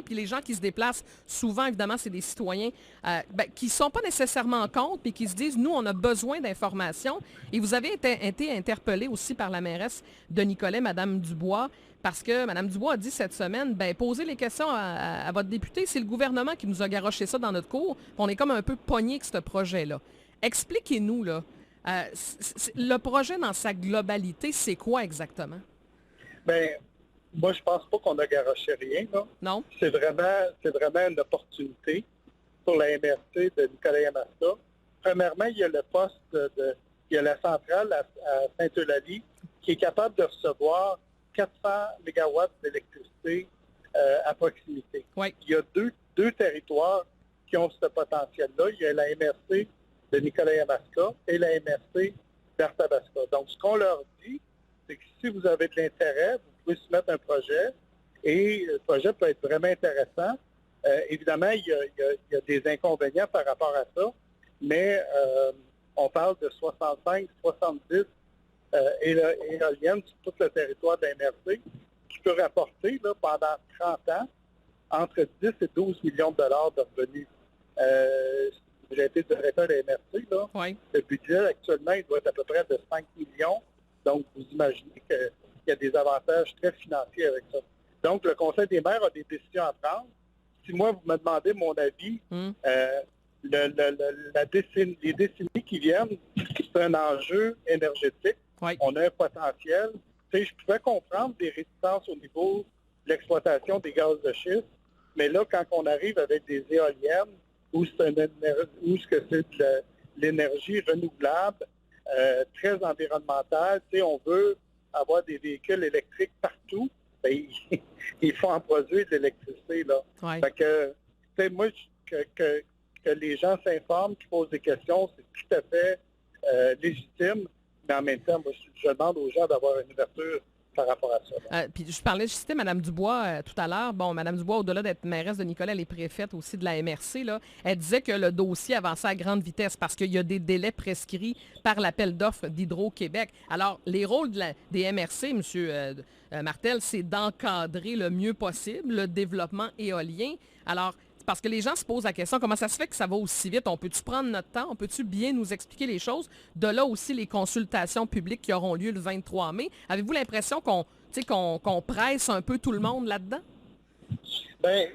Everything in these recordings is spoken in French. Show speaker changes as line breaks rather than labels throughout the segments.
puis les gens qui se déplacent, souvent, évidemment, c'est des citoyens qui ne sont pas nécessairement contre, mais qui se disent, nous, on a besoin d'informations. Et vous avez été interpellé aussi par la mairesse de Nicolet, Mme Dubois, parce que Mme Dubois a dit cette semaine, posez les questions à votre député, c'est le gouvernement qui nous a garoché ça dans notre cour, puis on est comme un peu pogné avec ce projet-là. Expliquez-nous, là, le projet dans sa globalité, c'est quoi exactement?
Bien, moi, je pense pas qu'on a garoché rien, là.
Non?
C'est vraiment une opportunité pour la MRC de Nicolet-Yamaska. Premièrement, il y a le poste il y a la centrale à Sainte-Eulalie qui est capable de recevoir 400 mégawatts d'électricité à proximité.
Oui.
Il y a deux territoires qui ont ce potentiel-là. Il y a la MRC de Nicolet-Yamaska et la MRC d'Arthabasca. Donc, ce qu'on leur dit, c'est que si vous avez de l'intérêt, vous pouvez soumettre un projet et le projet peut être vraiment intéressant. Évidemment, il y a des inconvénients par rapport à ça, mais on parle de 65-70 éoliennes sur tout le territoire de la MRC qui peut rapporter là, pendant 30 ans entre 10 et 12 millions de dollars de revenus. J'ai été directeur de la MRC. Là.
Oui.
Le budget, actuellement, il doit être à peu près de 5 millions. Donc, vous imaginez qu'il y a des avantages très financiers avec ça. Donc, le Conseil des maires a des décisions à prendre. Si moi, vous me demandez mon avis, les décennies qui viennent, c'est un enjeu énergétique.
Oui.
On a un potentiel. Tu sais, je pouvais comprendre des réticences au niveau de l'exploitation des gaz de schiste, mais là, quand on arrive avec des éoliennes, où c'est de l'énergie renouvelable, très environnementale, tu sais, on veut avoir des véhicules électriques partout, bien, il faut en produire de l'électricité, là.
Ouais.
Fait que, tu sais, moi, que les gens s'informent, qu'ils posent des questions, c'est tout à fait légitime, mais en même temps, moi, je demande aux gens d'avoir une ouverture par rapport à ça.
Puis je citais Mme Dubois tout à l'heure. Bon, Mme Dubois, au-delà d'être mairesse de Nicolet, elle est préfète aussi de la MRC. Là. Elle disait que le dossier avançait à grande vitesse parce qu'il y a des délais prescrits par l'appel d'offres d'Hydro-Québec. Alors, les rôles des MRC, M. Martel, c'est d'encadrer le mieux possible le développement éolien. Alors, parce que les gens se posent la question, comment ça se fait que ça va aussi vite? On peut-tu prendre notre temps? On peut-tu bien nous expliquer les choses? De là aussi les consultations publiques qui auront lieu le 23 mai. Avez-vous l'impression qu'on presse un peu tout le monde là-dedans?
Bien,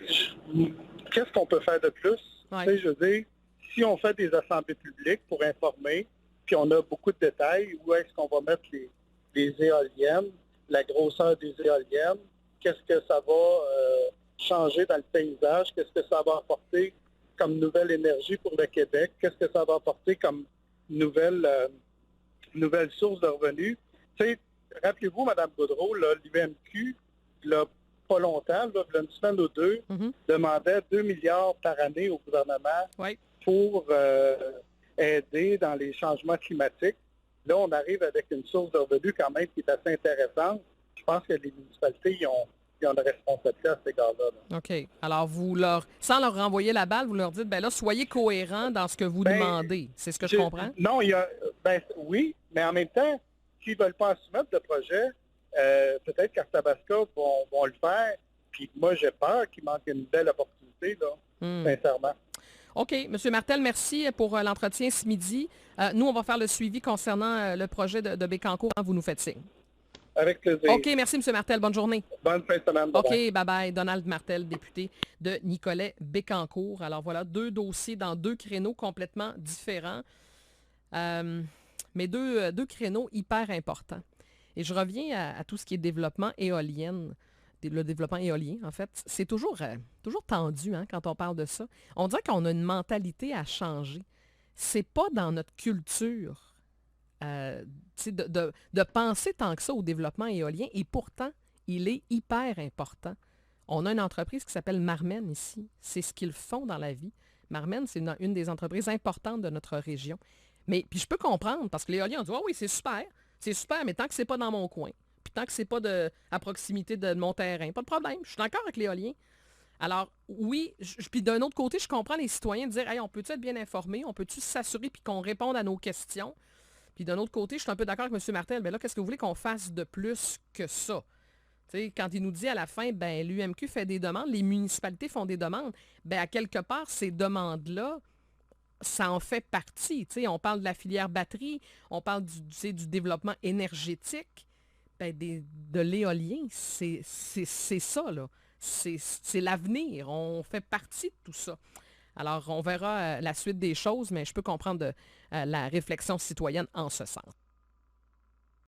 qu'est-ce qu'on peut faire de plus?
Ouais.
Tu sais, je veux dire, si on fait des assemblées publiques pour informer, puis on a beaucoup de détails, où est-ce qu'on va mettre les éoliennes, la grosseur des éoliennes, qu'est-ce que ça va changer dans le paysage, qu'est-ce que ça va apporter comme nouvelle énergie pour le Québec, qu'est-ce que ça va apporter comme nouvelle source de revenus. Tu sais, rappelez-vous, Mme Boudreau, l'UMQ, pas longtemps, là, il y a une semaine ou deux, demandait 2 milliards par année au gouvernement pour aider dans les changements climatiques. Là, on arrive avec une source de revenus quand même qui est assez intéressante. Je pense que les municipalités ils ont une responsabilité à cet égard-là. Là.
OK. Alors, sans leur renvoyer la balle, vous leur dites, là, soyez cohérents dans ce que vous demandez. C'est ce que je comprends?
Non, oui, mais en même temps, s'ils ne veulent pas en soumettre le projet, peut-être qu'Arthabasca vont le faire. Puis moi, j'ai peur qu'il manque une belle opportunité, là, sincèrement.
OK. M. Martel, merci pour l'entretien ce midi. Nous, on va faire le suivi concernant le projet de Bécancour. Vous nous faites signe.
Avec plaisir.
OK, merci, M. Martel. Bonne journée.
Bonne fin de semaine. Bye-bye.
OK, bye-bye. Donald Martel, député de Nicolet-Bécancour. Alors voilà, 2 dossiers dans 2 créneaux complètement différents, mais deux créneaux hyper importants. Et je reviens à tout ce qui est développement éolien. Le développement éolien, en fait, c'est toujours tendu quand on parle de ça. On dirait qu'on a une mentalité à changer. C'est pas dans notre culture de penser tant que ça au développement éolien, et pourtant, il est hyper important. On a une entreprise qui s'appelle Marmen ici. C'est ce qu'ils font dans la vie. Marmen, c'est une des entreprises importantes de notre région. Mais puis je peux comprendre, parce que l'éolien, on dit « oui, c'est super, mais tant que c'est pas dans mon coin, puis tant que c'est pas à proximité de mon terrain, pas de problème, je suis d'accord avec l'éolien. » Alors, oui, puis d'un autre côté, je comprends les citoyens de dire « Hey, on peut-tu être bien informé? On peut-tu s'assurer puis qu'on réponde à nos questions? » Puis d'un autre côté, je suis un peu d'accord avec M. Martel, mais là, qu'est-ce que vous voulez qu'on fasse de plus que ça? Quand il nous dit à la fin, ben l'UMQ fait des demandes, les municipalités font des demandes, ben à quelque part, ces demandes-là, ça en fait partie. On parle de la filière batterie, on parle du développement énergétique, ben de l'éolien, c'est ça, là. C'est l'avenir. On fait partie de tout ça. Alors, on verra la suite des choses, mais je peux comprendre la réflexion citoyenne en ce sens.